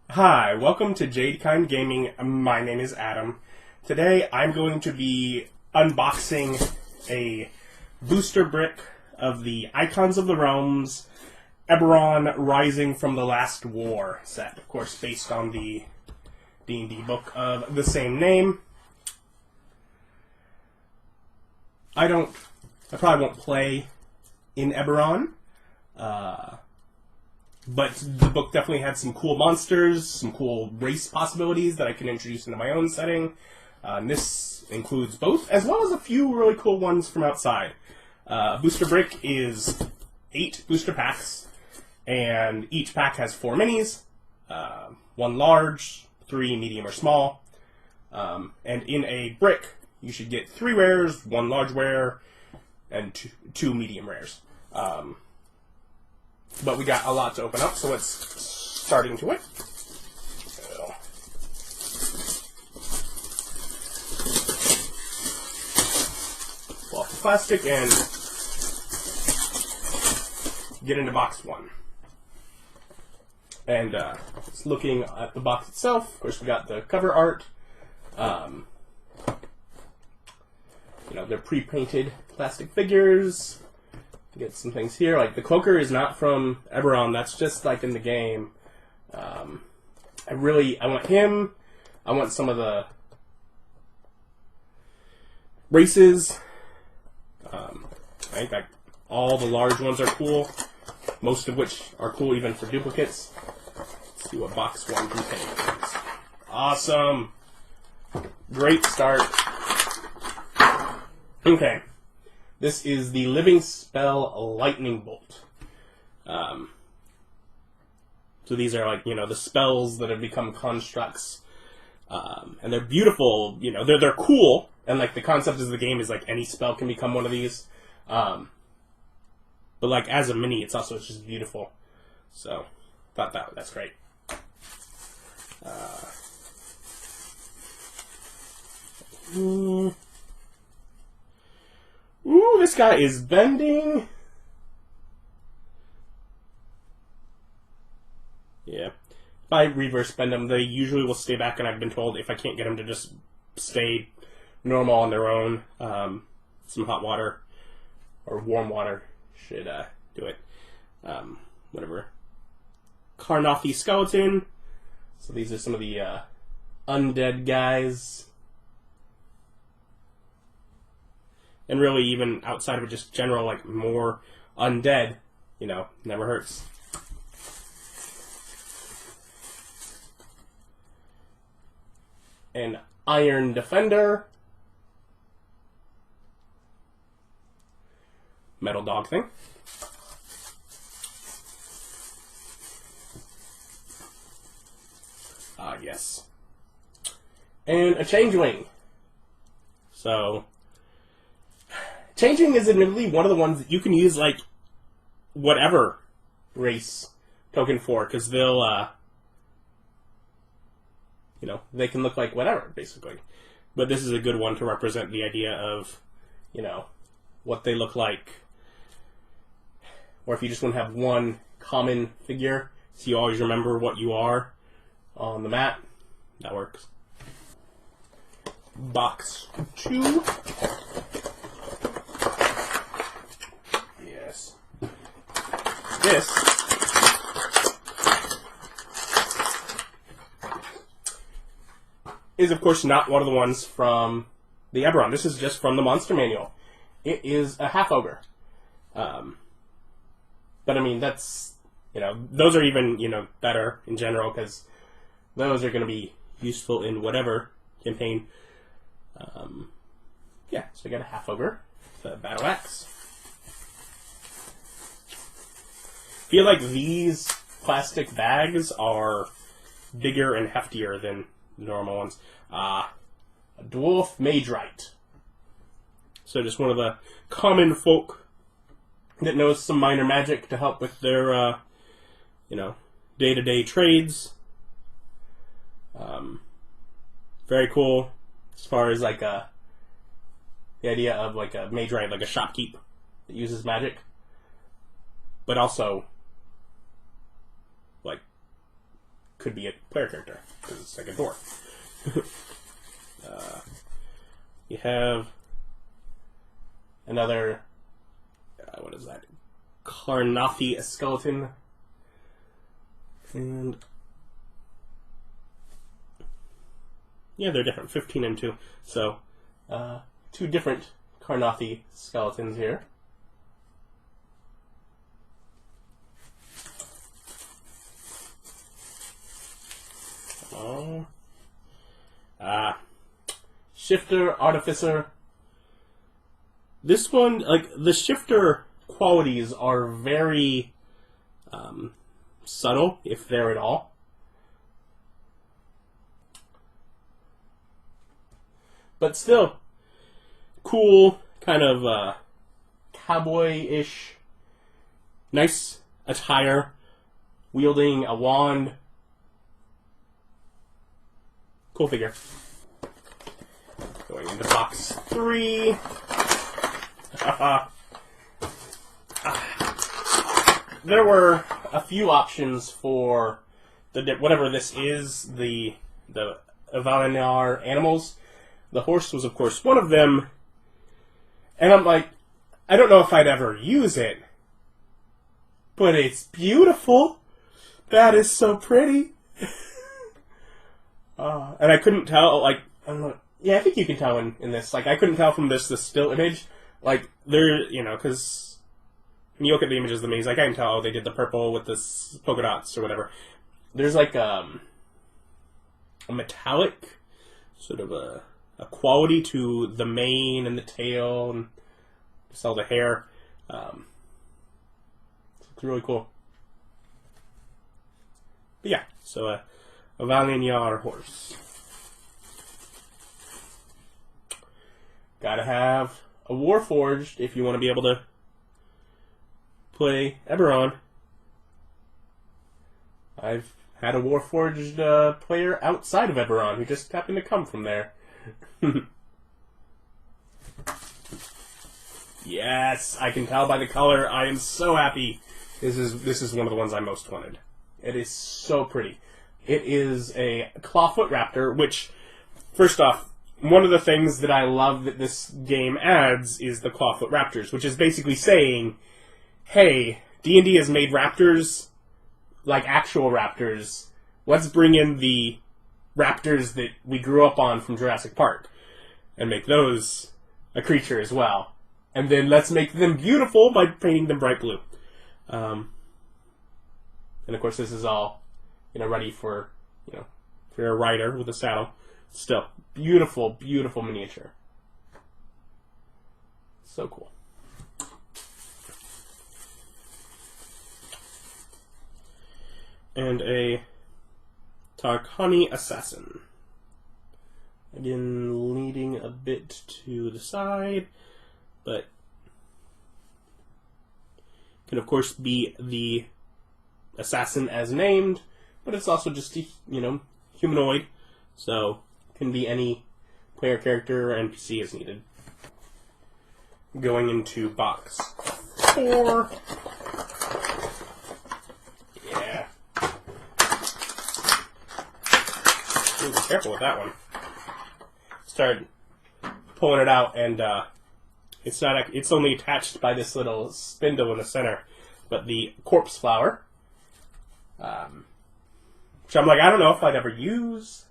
Hi, welcome to Jadekind Gaming. My name is Adam. Today I'm going to be unboxing a booster brick of the Icons of the Realms Eberron Rising from the Last War set. Of course, based on the D&D book of the same name. I probably won't play in Eberron. But the book definitely had some cool monsters, some cool race possibilities that I can introduce into my own setting. And this includes both, as well as a few really cool ones from outside. Booster Brick is 8 booster packs, and each pack has 4 minis, 1 large, 3 medium or small. And in a brick, you should get 3 rares, 1 large rare, and 2 medium rares. But we got a lot to open up, so let's start into it. Pull off the plastic and get into box 1. And just looking at the box itself, of course we got the cover art. They're pre-painted plastic figures. Get some things here, like the cloaker is not from Eberron, that's just like in the game. I want him, I want some of the races. I think that all the large ones are cool, most of which are cool even for duplicates. Let's see what box 1 contains. Awesome! Great start. Okay. This is the Living Spell Lightning Bolt. So these are like, the spells that have become constructs. And they're beautiful, they're cool. And like the concept of the game is like any spell can become one of these. But like as a mini, it's just beautiful. So, thought that's great. Ooh, this guy is bending. Yeah. If I reverse bend them, they usually will stay back, and I've been told if I can't get them to just stay normal on their own, some hot water or warm water should do it. Whatever. Carnothy Skeleton. So these are some of the undead guys. And really, even outside of it, just general, like, more undead, never hurts. An Iron Defender. Metal dog thing. Yes. And a Changeling. So... Changing is admittedly one of the ones that you can use, like, whatever race token for, because they'll, they can look like whatever, basically. But this is a good one to represent the idea of, what they look like. Or if you just want to have one common figure, so you always remember what you are on the mat, that works. Box 2. This is, of course, not one of the ones from the Eberron. This is just from the Monster Manual. It is a half ogre. But, I mean, that's, those are even, better in general, because those are going to be useful in whatever campaign. Yeah, so I got a half ogre, the battle axe. I feel like these plastic bags are bigger and heftier than the normal ones. A Dwarf Artificer. So just one of the common folk that knows some minor magic to help with their, day-to-day trades. Very cool as far as, like, the idea of, like, a mage right, like a shopkeep that uses magic, but also, like, could be a player character, because it's like a dwarf. You have another, what is that? Carnathy skeleton. And yeah, they're different, 15 and 2. So, 2 different Carnathy skeletons here. Oh. Shifter Artificer. This one, like, the shifter qualities are very subtle, if they're at all. But still, cool, kind of cowboy-ish, nice attire, wielding a wand. Cool figure. Going into box 3. There were a few options for the whatever this is, the Avalinar animals. The horse was, of course, one of them. And I'm like, I don't know if I'd ever use it, but it's beautiful. That is so pretty. And I couldn't tell, like, I don't know. Yeah, I think you can tell in this. Like, I couldn't tell from this still image. Like, there, you know, because when you look at the images of the maze, like, I can tell they did the purple with the polka dots or whatever. There's, like, a metallic sort of a quality to the mane and the tail and just all the hair. It's really cool. But yeah, so a Avalinar horse. Gotta have a Warforged if you want to be able to play Eberron. I've had a Warforged player outside of Eberron who just happened to come from there. Yes, I can tell by the color. I am so happy. This is one of the ones I most wanted. It is so pretty. It is a Clawfoot Raptor, which, first off, one of the things that I love that this game adds is the Clawfoot Raptors, which is basically saying, hey, D&D has made raptors like actual raptors. Let's bring in the raptors that we grew up on from Jurassic Park and make those a creature as well. And then let's make them beautiful by painting them bright blue. And of course, this is all, ready for, for a rider with a saddle. Still, beautiful, beautiful miniature. So cool. And a Tarkani Assassin. Again, leading a bit to the side, but can of course be the assassin as named, but it's also just a, humanoid, so can be any player character or NPC as needed. Going into box 4. Yeah. Ooh, be careful with that one. Started pulling it out, and it's only attached by this little spindle in the center, but the corpse flower, which I'm like, I don't know if I'd ever use,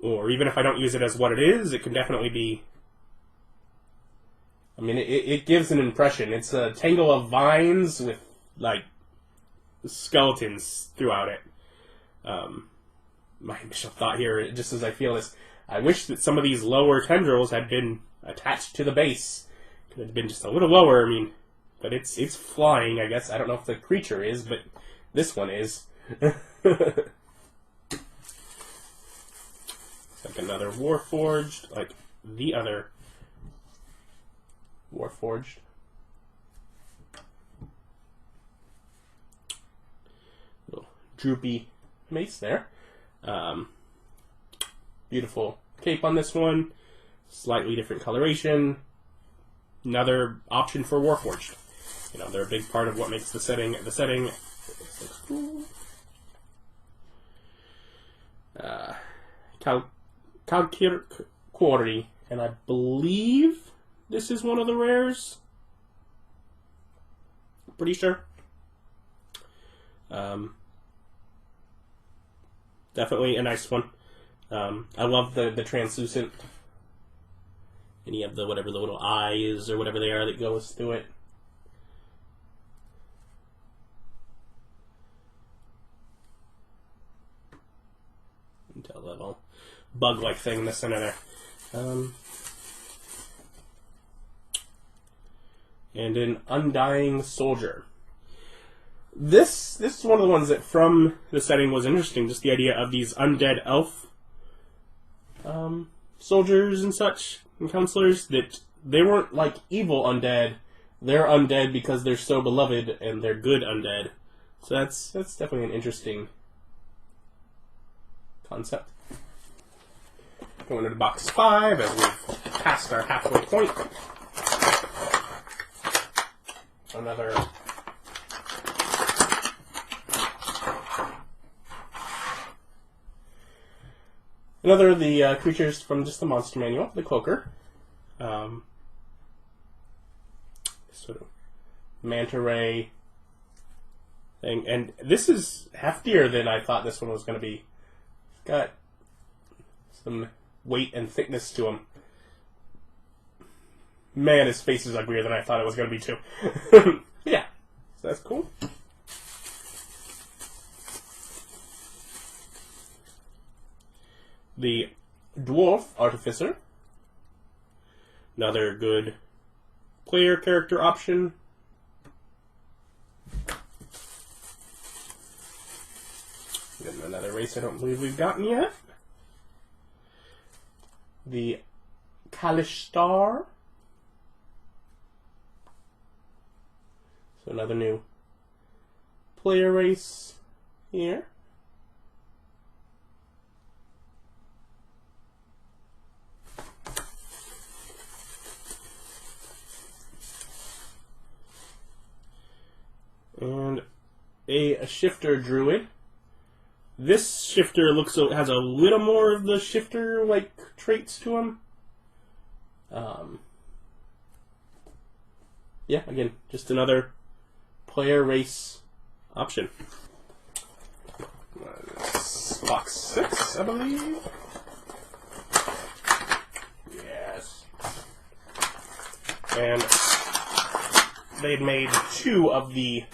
or even if I don't use it as what it is, it can definitely be. I mean, it gives an impression. It's a tangle of vines with like skeletons throughout it. My initial thought here, just as I feel this, I wish that some of these lower tendrils had been attached to the base. Could have been just a little lower, I mean, but it's flying, I guess. I don't know if the creature is, but this one is. It's like another Warforged, like the other Warforged. Little droopy mace there. Beautiful cape on this one. Slightly different coloration. another option for Warforged. You know, they're a big part of what makes the setting. This looks cool. Calkirk Quarry, and I believe this is one of the rares. Pretty sure. Definitely a nice one. I love the translucent. And you have the whatever the little eyes or whatever they are that goes through it. Until that little bug-like thing in the center there. And an Undying Soldier. This is one of the ones that from the setting was interesting. Just the idea of these undead elf soldiers and such, and counselors, that they weren't like evil undead. They're undead because they're so beloved, and they're good undead. So that's definitely an interesting concept. Going into box 5 as we've passed our halfway point. Another of the creatures from just the monster manual, the Cloaker. Sort of manta ray thing. And this is heftier than I thought this one was going to be. It's got some weight and thickness to him. Man, his face is uglier than I thought it was going to be, too. Yeah, so that's cool. The Dwarf Artificer. Another good player character option. And another race I don't believe we've gotten yet. The Kalishtar. So another new player race here. And a shifter druid. This shifter has a little more of the shifter like traits to him. Yeah, again, just another player race option. Box 6, I believe. Yes. And they'd made 2 of the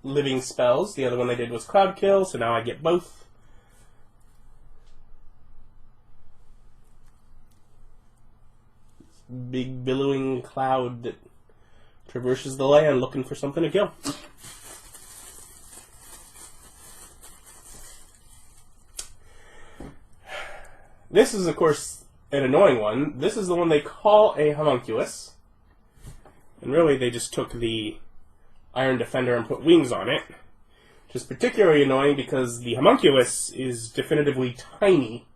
living spells. The other one they did was Cloud Kill, so now I get both. Big billowing cloud that traverses the land looking for something to kill. This is, of course, an annoying one. This is the one they call a Homunculus. And really, they just took the Iron Defender and put wings on it. Which is particularly annoying because the Homunculus is definitively tiny.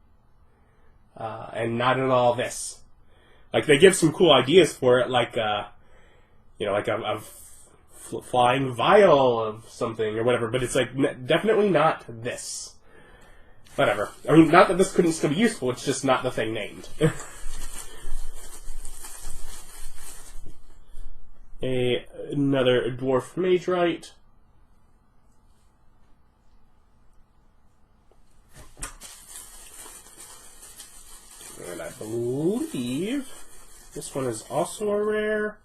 And not at all this. Like, they give some cool ideas for it, like, like a flying vial of something or whatever, but it's, like, definitely not this. Whatever. I mean, not that this couldn't still be useful, it's just not the thing named. Another Dwarf Mage Rite. And I believe this one is also a rare.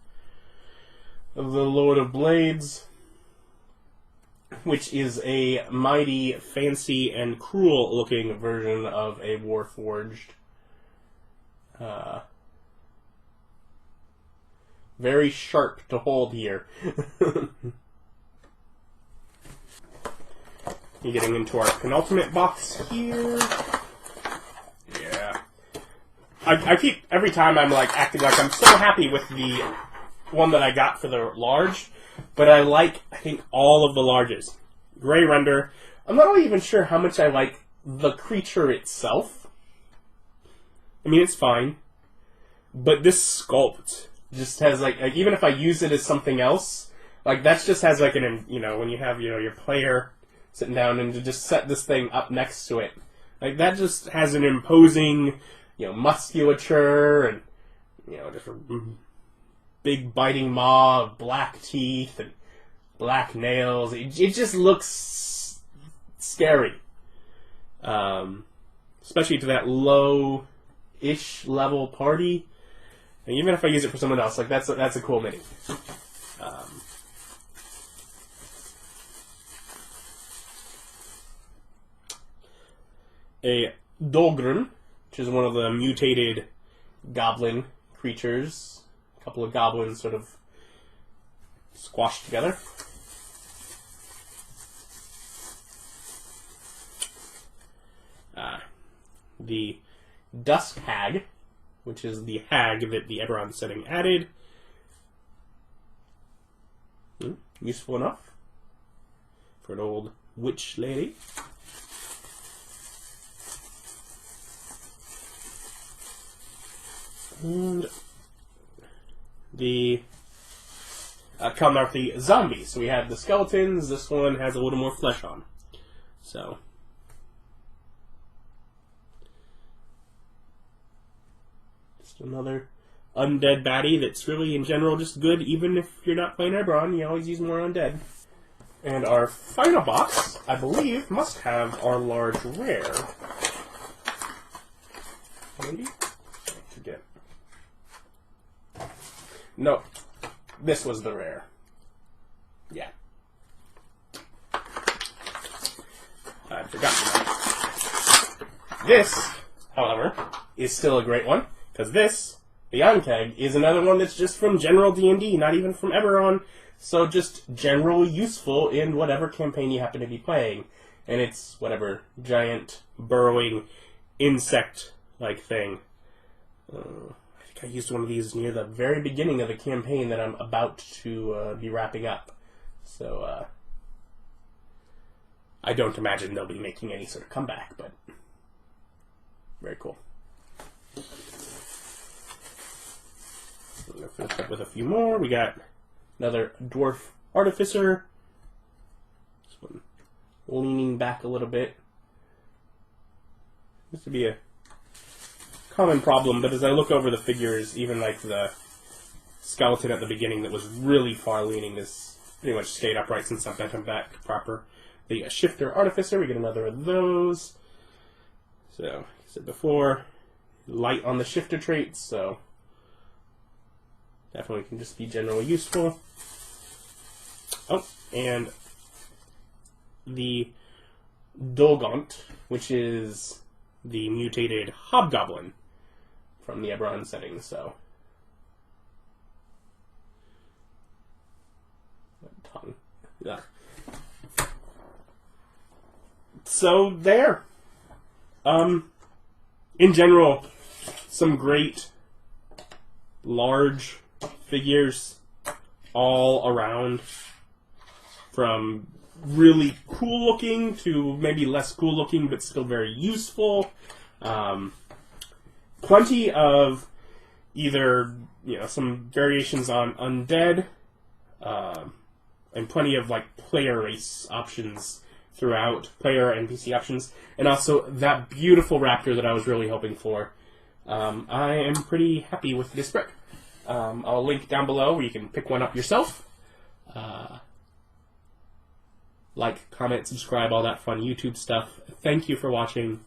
The Lord of Blades, which is a mighty, fancy, and cruel-looking version of a Warforged. Very sharp to hold here. You're getting into our penultimate box here. Yeah. I keep, every time I'm like acting like I'm so happy with the one that I got for the large, but I like, I think, all of the larges. Gray Render. I'm not really even sure how much I like the creature itself. I mean, it's fine. But this sculpt just has like even if I use it as something else, like that just has like an, you know, when you have, you know, your player sitting down and to just set this thing up next to it, like that just has an imposing, you know, musculature and, you know, just a big biting maw of black teeth and black nails. It just looks scary, especially to that low-ish level party. And even if I use it for someone else, like that's a cool mini. A Dolgrim, which is one of the mutated goblin creatures. A couple of goblins sort of squashed together. The Dusk Hag, which is the hag that the Eberron setting added. Useful enough for an old witch lady. And the Kalmarthi zombie. So we have the skeletons. This one has a little more flesh on. So just another undead baddie that's really, in general, just good. Even if you're not playing Eberron, you always use more undead. And our final box, I believe, must have our large rare. Maybe? I forget. No, this was the rare. Yeah. I'd forgotten that. This, however, is still a great one, because this, the Ankeg, is another one that's just from general D&D, not even from Eberron, so just general useful in whatever campaign you happen to be playing. And it's whatever giant, burrowing, insect-like thing. I used one of these near the very beginning of the campaign that I'm about to be wrapping up. So, I don't imagine they'll be making any sort of comeback, but very cool. I'm going to finish up with a few more. We got another Dwarf Artificer. This one leaning back a little bit. This would be a common problem, but as I look over the figures, even like the skeleton at the beginning that was really far leaning is pretty much stayed upright since I bent him back proper. The Shifter Artificer, we get another of those. So, like I said before, light on the shifter traits, so definitely can just be generally useful. Oh, and the Dolgaunt, which is the mutated Hobgoblin from the Eberron setting, so tongue. Yeah. So there. In general, some great large figures all around, from really cool looking to maybe less cool looking but still very useful. Plenty of either, you know, some variations on undead, and plenty of like player race options throughout, player NPC options, and also that beautiful raptor that I was really hoping for. I am pretty happy with this brick. I'll link down below where you can pick one up yourself. Like, comment, subscribe, all that fun YouTube stuff. Thank you for watching.